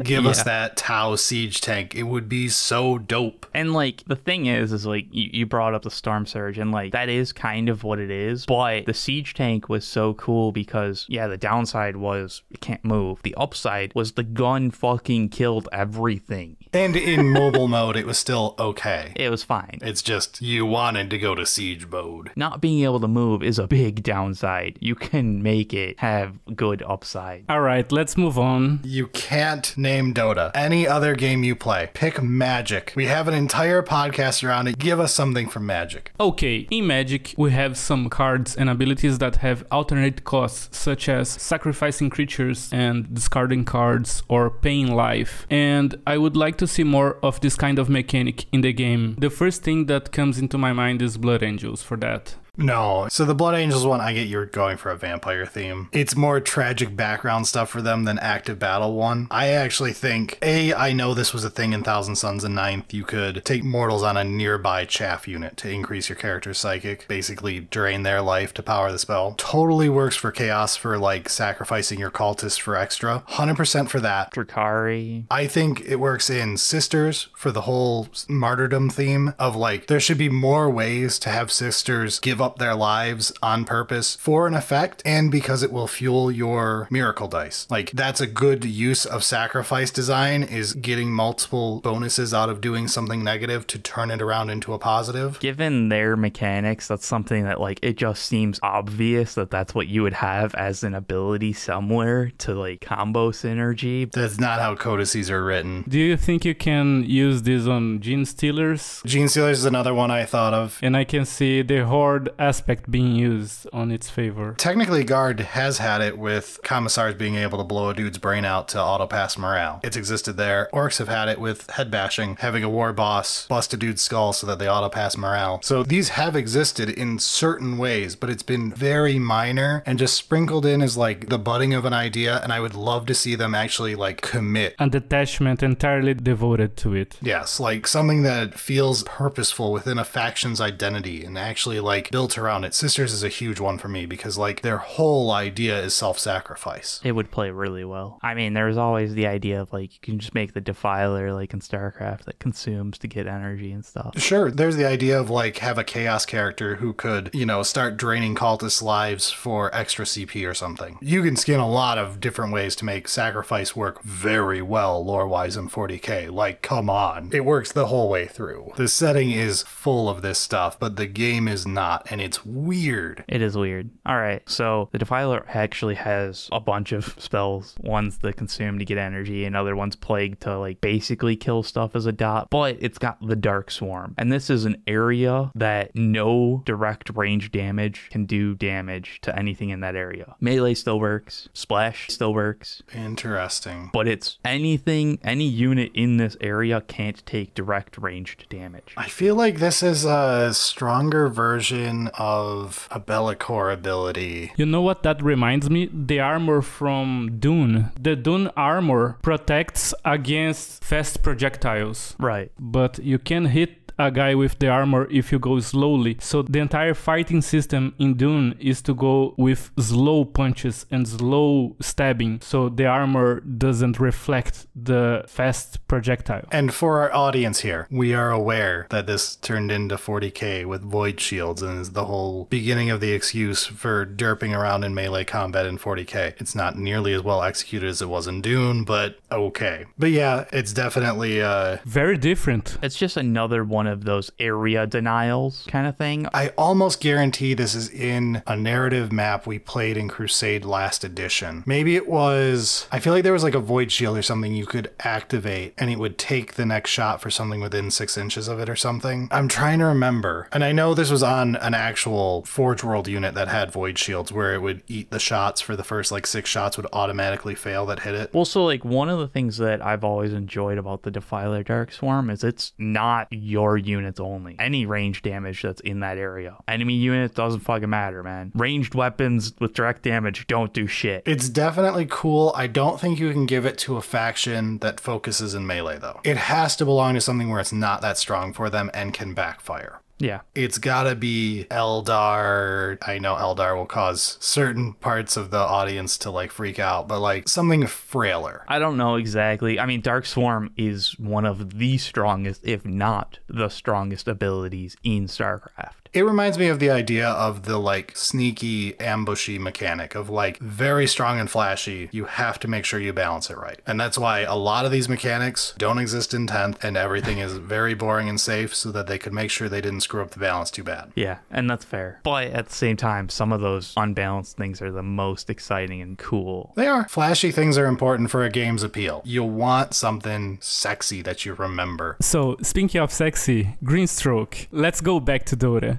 Give us that Tau siege tank. It would be so dope. And like the thing is like you brought up the Storm Surge, and like that is kind of what it is. But the siege tank was so cool because the downside was it can't move. The upside was the gun fucking killed everything. And in mobile mode, it was still okay. It was fine. It's just you wanted to go to siege mode. Not being able to move is a big downside. You can make it have good upside. All right, let's move on. You can't name Dota. Any other game you play. Pick Magic. We have an entire podcast around it. Give us something from Magic. Okay, in Magic, we have some cards and abilities that have alternate costs, such as sacrificing creatures and discarding cards or paying life. And I would like to see more of this kind of mechanic in the game. The first thing that comes into my mind is Blood Angels for that. No. So the Blood Angels one, I get you're going for a vampire theme. It's more tragic background stuff for them than active battle one. I actually think, I know this was a thing in Thousand Suns and Ninth. You could take mortals on a nearby chaff unit to increase your character's psychic, basically drain their life to power the spell. Totally works for chaos for like sacrificing your cultists for extra. 100% for that. Drakari. I think it works in Sisters for the whole martyrdom theme of like, there should be more ways to have sisters give up their lives on purpose for an effect and because it will fuel your miracle dice. Like that's a good use of sacrifice design, is getting multiple bonuses out of doing something negative to turn it around into a positive. Given their mechanics, that's something that like it just seems obvious that that's what you would have as an ability somewhere to like combo synergy. That's not how codices are written. Do you think you can use this on Gene Stealers? Gene Stealers is another one I thought of. And I can see the Horde aspect being used on its favor. Technically, Guard has had it with Commissars being able to blow a dude's brain out to auto-pass morale. It's existed there. Orcs have had it with head bashing, having a war boss bust a dude's skull so that they auto-pass morale. So these have existed in certain ways, but it's been very minor and just sprinkled in as like the budding of an idea, and I would love to see them actually like commit. A detachment entirely devoted to it. Yes, like something that feels purposeful within a faction's identity and actually like built around it. Sisters is a huge one for me because like their whole idea is self-sacrifice. It would play really well. I mean, there's always the idea of like you can just make the Defiler like in StarCraft that consumes to get energy and stuff. Sure, there's the idea of like have a chaos character who could, start draining cultists' lives for extra CP or something. You can skin a lot of different ways to make sacrifice work very well lore-wise in 40k. Like, come on. It works the whole way through. The setting is full of this stuff, but the game is not, and it's weird. It is weird. All right, so the Defiler actually has a bunch of spells. One's the Consume to get energy, another one's Plague to like basically kill stuff as a dot, but it's got the Dark Swarm. And this is an area that no direct range damage can do damage to anything in that area. Melee still works, Splash still works. Interesting. But it's anything, any unit in this area can't take direct ranged damage. I feel like this is a stronger version of a Bellicor ability. You know what that reminds me? The armor from Dune. The Dune armor protects against fast projectiles. Right. But you can hit a guy with the armor if you go slowly. So the entire fighting system in Dune is to go with slow punches and slow stabbing, so the armor doesn't reflect the fast projectile. And for our audience here, we are aware that this turned into 40k with void shields and is the whole beginning of the excuse for derping around in melee combat in 40k. It's not nearly as well executed as it was in Dune, but okay. But yeah, it's definitely very different. It's just another one one of those area denials kind of thing. I almost guarantee this is in a narrative map we played in Crusade last edition. Maybe it was, I feel like there was like a void shield or something you could activate and it would take the next shot for something within 6 inches of it or something. I'm trying to remember. And I know this was on an actual Forge World unit that had void shields where it would eat the shots for the first like 6 shots would automatically fail that hit it. Well, so like one of the things that I've always enjoyed about the Defiler Dark Swarm is it's not your units only. Any range damage that's in that area. Enemy unit doesn't fucking matter, man. Ranged weapons with direct damage don't do shit. It's definitely cool. I don't think you can give it to a faction that focuses in melee though. It has to belong to something where it's not that strong for them and can backfire. Yeah. It's gotta be Eldar. I know Eldar will cause certain parts of the audience to like freak out, but like something frailer. I don't know exactly. I mean, Dark Swarm is one of the strongest, if not the strongest abilities in StarCraft. It reminds me of the idea of the like sneaky ambushy mechanic of like very strong and flashy. You have to make sure you balance it right. And that's why a lot of these mechanics don't exist in 10th and everything is very boring and safe so that they could make sure they didn't screw up the balance too bad. Yeah, and that's fair. But at the same time, some of those unbalanced things are the most exciting and cool. They are. Flashy things are important for a game's appeal. You want something sexy that you remember. So, speaking of sexy, Greenstroke, let's go back to Dota.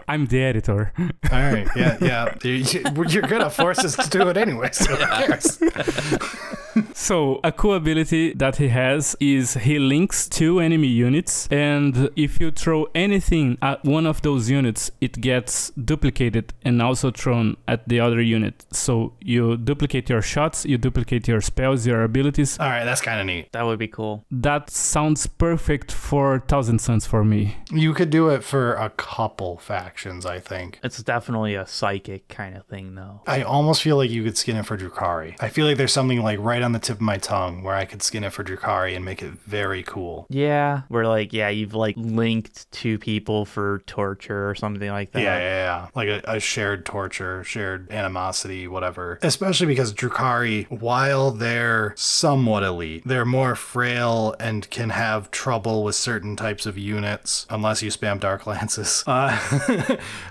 I'm the editor. All right. Yeah. You're gonna force us to do it anyway, so who cares? So, a cool ability that he has is he links 2 enemy units, and if you throw anything at one of those units, it gets duplicated and also thrown at the other unit. So, you duplicate your shots, you duplicate your spells, your abilities. All right, that's kind of neat. That would be cool. That sounds perfect for Thousand Suns for me. You could do it for a couple factions, I think. It's definitely a psychic kind of thing, though. I almost feel like you could skin it for Drukhari. I feel like there's something like right on the tip of my tongue where I could skin it for Drukhari and make it very cool. Yeah, where like, yeah, you've like linked 2 people for torture or something like that. Yeah. Like a shared torture, shared animosity, whatever. Especially because Drukhari, while they're somewhat elite, they're more frail and can have trouble with certain types of units unless you spam Dark Lances.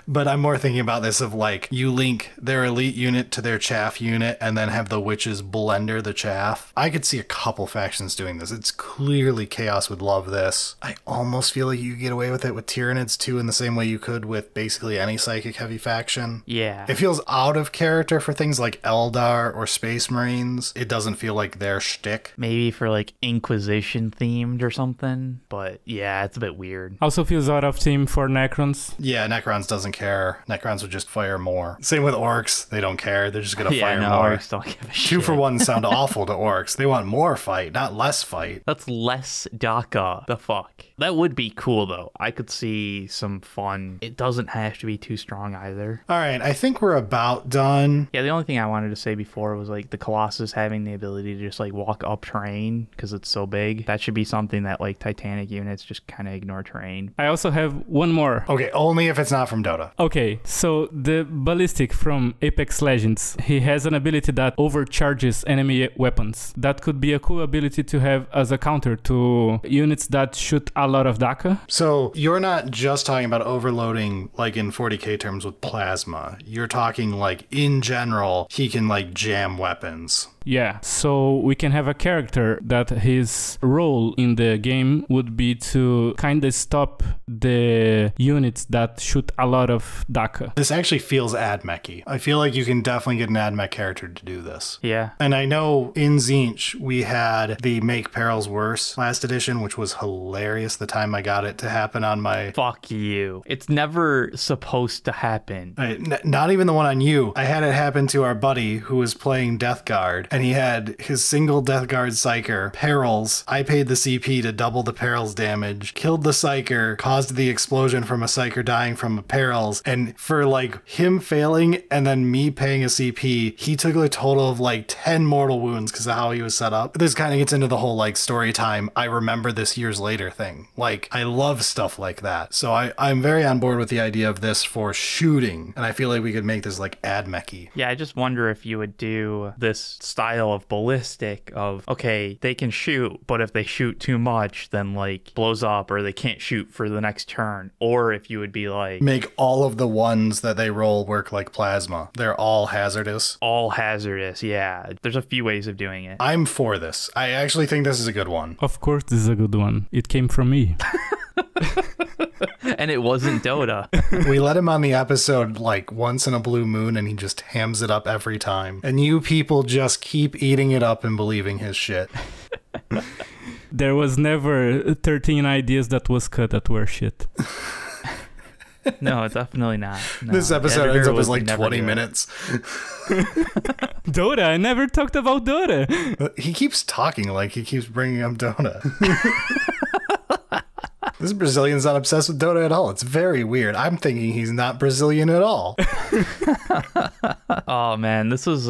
But I'm more thinking about this of like, you link their elite unit to their chaff unit and then have the witches blender the chaff. I could see a couple factions doing this. It's clearly Chaos would love this. I almost feel like you could get away with it with Tyranids too in the same way you could with basically any psychic heavy faction. Yeah. It feels out of character for things like Eldar or Space Marines. It doesn't feel like their shtick. Maybe for like Inquisition themed or something. But yeah, it's a bit weird. Also feels out of theme for Necrons. Yeah, Necrons doesn't care. Necrons would just fire more. Same with Orcs. They don't care. They're just gonna fire more. Orcs don't give a shit. 2 for 1 sound awful to Orcs. They want more fight, not less fight. That's less DACA. The fuck? That would be cool, though. I could see some fun. It doesn't have to be too strong either. All right, I think we're about done. Yeah, the only thing I wanted to say before was like the Colossus having the ability to just like walk up terrain because it's so big. That should be something that like Titanic units just kind of ignore terrain. I also have one more. Okay, only if it's not from Dota. Okay, so the Ballistic from Apex Legends, he has an ability that overcharges enemy weapons. That could be a cool ability to have as a counter to units that shoot a lot of DACA. So you're not just talking about overloading like in 40k terms with plasma. You're talking like in general, he can like jam weapons. Yeah, so we can have a character that his role in the game would be to kind of stop the units that shoot a lot of DACA. This actually feels AdMech-y. I feel like you can definitely get an AdMech character to do this. Yeah. And I know in Tzeentch we had the Make Perils Worse last edition, which was hilarious the time I got it to happen on my... Fuck you. It's never supposed to happen. Not even the one on you. I had it happen to our buddy who was playing Death Guard, and he had his single Death Guard Psyker, Perils. I paid the CP to double the Perils damage, killed the Psyker, caused the explosion from a Psyker dying from a Perils, and for like him failing and then me paying a CP, he took a total of like 10 mortal wounds because of how he was set up. This kind of gets into the whole like story time, I remember this years later thing. Like, I love stuff like that. So I'm very on board with the idea of this for shooting, and I feel like we could make this like AdMech-y. Yeah, I just wonder if you would do this style style of ballistic of, okay, they can shoot, but if they shoot too much, then like blows up, or they can't shoot for the next turn. Or if you would be like, make all of the ones that they roll work like plasma. They're all hazardous. all hazardous. Yeah, there's a few ways of doing it. I'm for this. I actually think this is a good one. Of course, this is a good one. It came from me. And it wasn't Dota. We let him on the episode like once in a blue moon and he just hams it up every time. And you people just keep eating it up and believing his shit. There was never 13 ideas that was cut that were shit. No, definitely not. No, This episode editor ends up would as like never 20 do it. minutes. Dota, I never talked about Dota. He keeps talking like he keeps bringing up Dota. This Brazilian's not obsessed with Dota at all. It's very weird. I'm thinking he's not Brazilian at all. Oh man, this was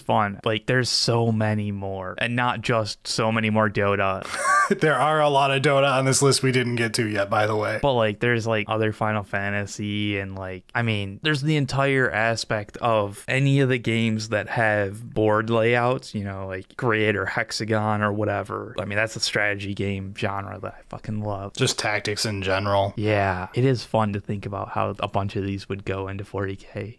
fun. Like there's so many more, and not just so many more Dota, There are a lot of Dota on this list we didn't get to yet, by the way. but like there's like other Final Fantasy, and like I mean there's the entire aspect of any of the games that have board layouts, you know, like grid or hexagon or whatever. I mean that's a strategy game genre that I fucking love. Just tactics in general. Yeah, it is fun to think about how a bunch of these would go into 40K.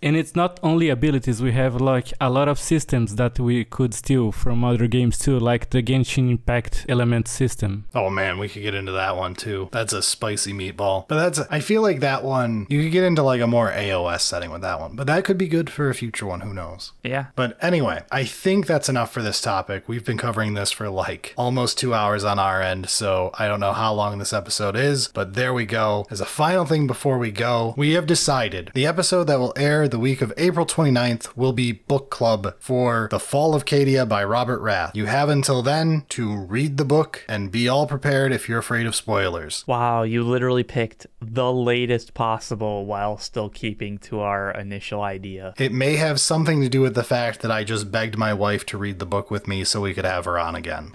And it's not only abilities, we have like a lot of systems that we could steal from other games too, like the Genshin Impact element system. Oh man, we could get into that one too. That's a spicy meatball. But I feel like that one, you could get into like a more AOS setting with that one. But that could be good for a future one, who knows? Yeah. But anyway, I think that's enough for this topic. We've been covering this for like almost 2 hours on our end, so I don't know how long this episode is, but there we go. As a final thing before we go, we have decided the episode that will air the week of April 29th will be Book Club for The Fall of Cadia by Robert Rath. You have until then to read the book and be all prepared if you're afraid of spoilers. Wow, you literally picked the latest possible while still keeping to our initial idea. It may have something to do with the fact that I just begged my wife to read the book with me so we could have her on again.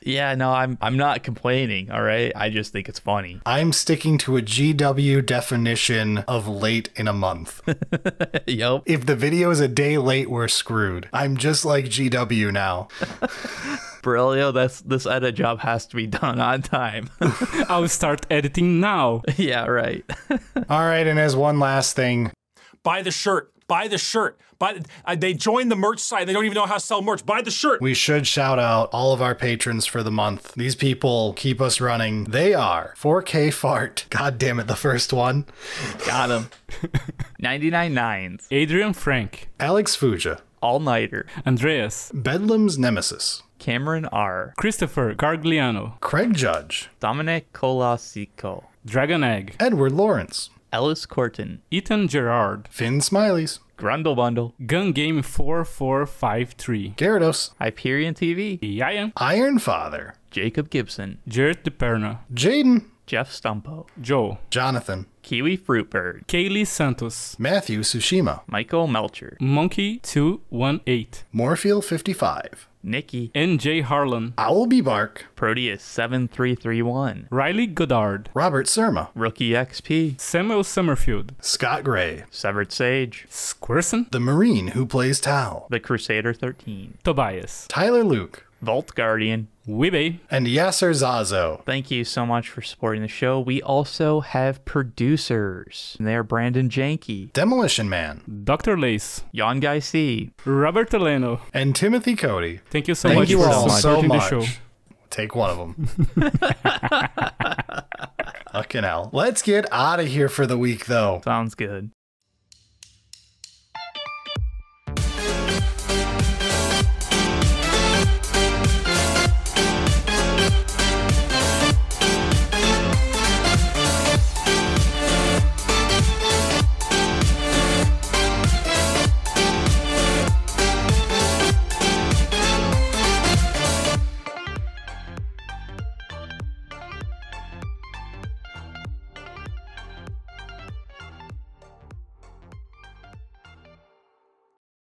Yeah, no, I'm not complaining, all right? I just think it's funny. I'm sticking to a GW definition of late in a month. Yup. If the video is a day late, we're screwed. I'm just like GW now. Berilio, this edit job has to be done on time. I'll start editing now. Yeah, right. All right, and as one last thing, Buy the shirt. Buy the shirt. They joined the merch site. They don't even know how to sell merch. Buy the shirt. we should shout out all of our patrons for the month. These people keep us running. They are 4K Fart. God damn it, the first one. Got him. 99 nines. Adrian Frank, Alex Fuja. All-nighter. Andreas, Bedlam's Nemesis. Cameron R. Christopher Gargliano, Craig Judge. Dominic Colasico. Dragon Egg, Edward Lawrence. Ellis Corton. Ethan Gerard, Finn Smileys. Grundle Bundle. Gun Game 4453, Gyarados. Hyperion TV. Yayan, Iron Father. Jacob Gibson. Jared DePerna, Jaden. Jeff Stumpo. Joe, Jonathan. Kiwi Fruitbird. Kaylee Santos, Matthew Tsushima. Michael Melcher. Monkey218, Morpheal 55. Nikki. NJ Harlan, Owlbee Bark. Proteus 7331. Riley Goddard, Robert Surma. Rookie XP. Samuel Summerfield, Scott Gray. Severed Sage. Squirson, The Marine Who Plays Tau. The Crusader 13. Tobias, Tyler Luke. Vault Guardian. Wibe, And Yasser Zazo. Thank you so much for supporting the show. We also have producers. They are Brandon Janke, Demolition Man. Dr. Lace, Yon Guy C, Robert Eleno. And Timothy Cody. Thank you so Thank much you for all so supporting the much. show. Take one of them. Fucking hell. Let's get out of here for the week, though. Sounds good.